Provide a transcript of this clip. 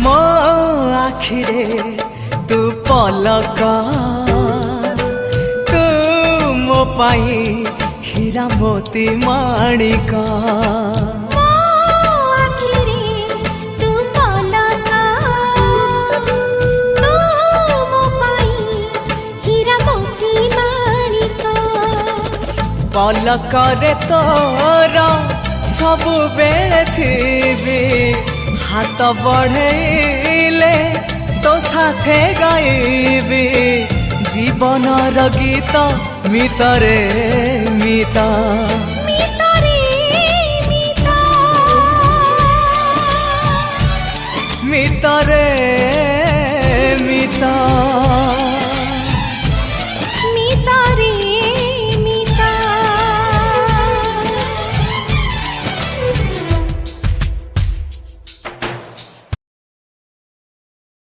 मो आखिरे तू पलक तू मो पाई हीरा मोती माणिक पलकरे तोर सबु बेले थी हाथ बढ़ेले तो साथे गाइबी जीवनर गीत मितरे मिता मितरे